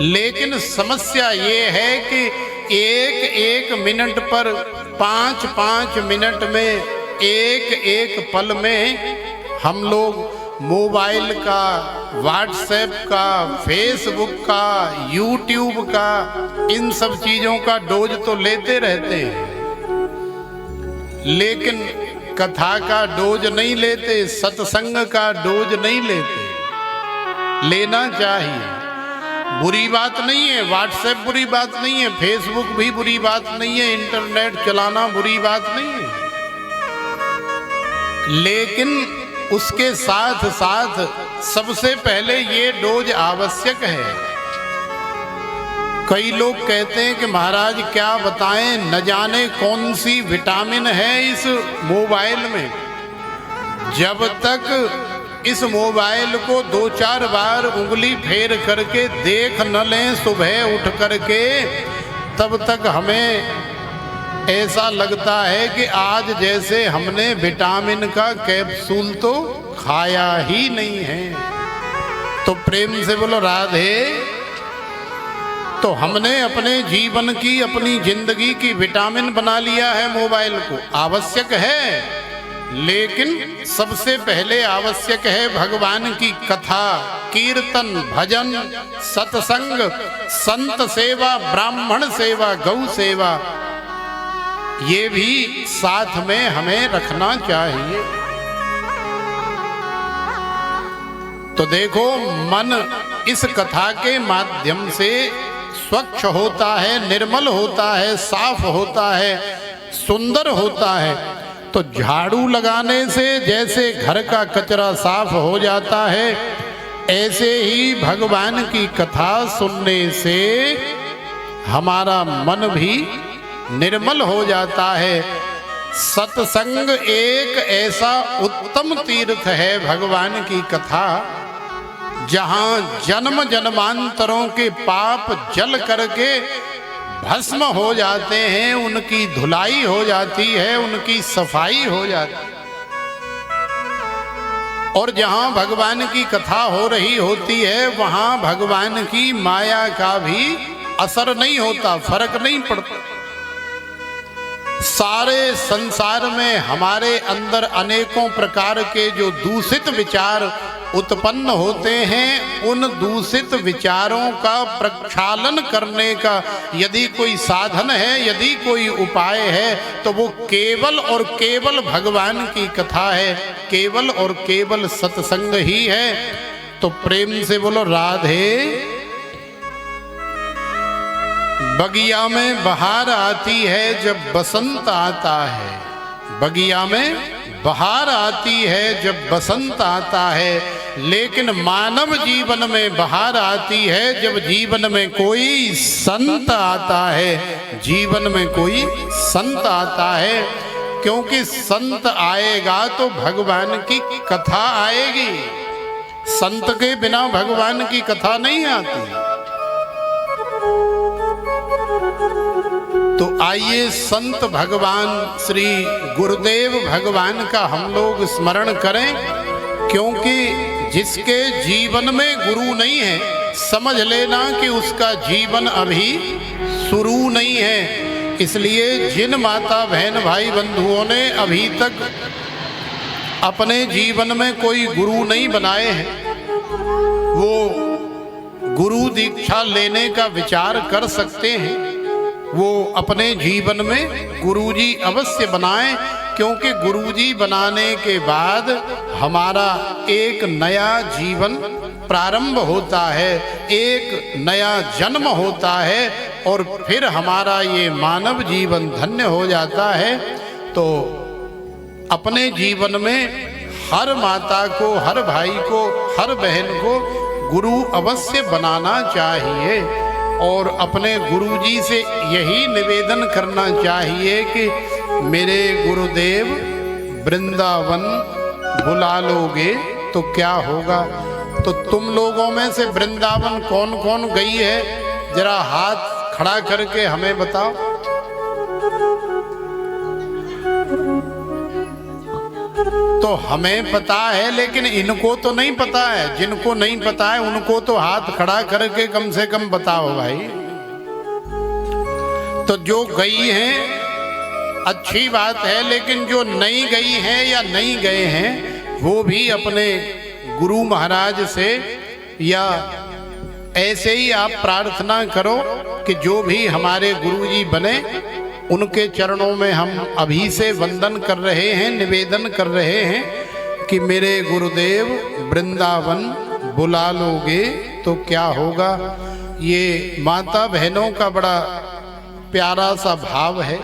लेकिन समस्या ये है कि एक एक मिनट पर 5-5 मिनट में, एक एक पल में हम लोग मोबाइल का, व्हाट्सएप का, फेसबुक का, यूट्यूब का, इन सब चीजों का डोज तो लेते रहते हैं, लेकिन कथा का डोज नहीं लेते, सत्संग का डोज नहीं लेते। लेना चाहिए। बुरी बात नहीं है, व्हाट्सएप बुरी बात नहीं है, फेसबुक भी बुरी बात नहीं है, इंटरनेट चलाना बुरी बात नहीं है, लेकिन उसके साथ साथ सबसे पहले ये डोज आवश्यक है। कई लोग कहते हैं कि महाराज क्या बताएं, न जाने कौन सी विटामिन है इस मोबाइल में। जब तक इस मोबाइल को 2-4 बार उंगली फेर करके देख न लें सुबह उठ करके, तब तक हमें ऐसा लगता है कि आज जैसे हमने विटामिन का कैप्सूल तो खाया ही नहीं है। तो प्रेम से बोलो राधे। तो हमने अपने जीवन की, अपनी जिंदगी की विटामिन बना लिया है मोबाइल को। आवश्यक है, लेकिन सबसे पहले आवश्यक है भगवान की कथा, कीर्तन, भजन, सत्संग, संत सेवा, ब्राह्मण सेवा, गौ सेवा, ये भी साथ में हमें रखना चाहिए। तो देखो, मन इस कथा के माध्यम से स्वच्छ होता है, निर्मल होता है, साफ होता है, सुंदर होता है। तो झाड़ू लगाने से जैसे घर का कचरा साफ हो जाता है, ऐसे ही भगवान की कथा सुनने से हमारा मन भी निर्मल हो जाता है। सत्संग एक ऐसा उत्तम तीर्थ है, भगवान की कथा, जहां जन्म जन्मांतरों के पाप जल करके भस्म हो जाते हैं, उनकी धुलाई हो जाती है, उनकी सफाई हो जाती है। और जहां भगवान की कथा हो रही होती है, वहां भगवान की माया का भी असर नहीं होता, फर्क नहीं पड़ता। सारे संसार में हमारे अंदर अनेकों प्रकार के जो दूषित विचार उत्पन्न होते हैं, उन दूषित विचारों का प्रक्षालन करने का यदि कोई साधन है, यदि कोई उपाय है, तो वो केवल और केवल भगवान की कथा है, केवल और केवल सत्संग ही है। तो प्रेम से बोलो राधे। बगिया में बहार आती है जब बसंत आता है, बगिया में बहार आती है जब बसंत आता है, लेकिन मानव जीवन में बहार आती है जब जीवन में कोई संत आता है, जीवन में कोई संत आता है। क्योंकि संत आएगा तो भगवान की कथा आएगी, संत के बिना भगवान की कथा नहीं आती। तो आइए संत भगवान श्री गुरुदेव भगवान का हम लोग स्मरण करें, क्योंकि जिसके जीवन में गुरु नहीं है, समझ लेना कि उसका जीवन अभी शुरू नहीं है। इसलिए जिन माता बहन भाई बंधुओं ने अभी तक अपने जीवन में कोई गुरु नहीं बनाए हैं, वो गुरु दीक्षा लेने का विचार कर सकते हैं। वो अपने जीवन में गुरुजी अवश्य बनाएं, क्योंकि गुरुजी बनाने के बाद हमारा एक नया जीवन प्रारंभ होता है, एक नया जन्म होता है, और फिर हमारा ये मानव जीवन धन्य हो जाता है। तो अपने जीवन में हर माता को, हर भाई को, हर बहन को गुरु अवश्य बनाना चाहिए, और अपने गुरुजी से यही निवेदन करना चाहिए कि मेरे गुरुदेव वृंदावन बुला लोगे तो क्या होगा। तो तुम लोगों में से वृंदावन कौन कौन गई है, जरा हाथ खड़ा करके हमें बताओ। तो हमें पता है, लेकिन इनको तो नहीं पता है। जिनको नहीं पता है उनको तो हाथ खड़ा करके कम से कम बताओ भाई। तो जो गई हैं अच्छी बात है, लेकिन जो नहीं गई हैं या नहीं गए हैं वो भी अपने गुरु महाराज से या ऐसे ही आप प्रार्थना करो कि जो भी हमारे गुरुजी बने उनके चरणों में हम अभी से वंदन कर रहे हैं, निवेदन कर रहे हैं कि मेरे गुरुदेव वृंदावन बुला लोगे तो क्या होगा। ये माता बहनों का बड़ा प्यारा सा भाव है।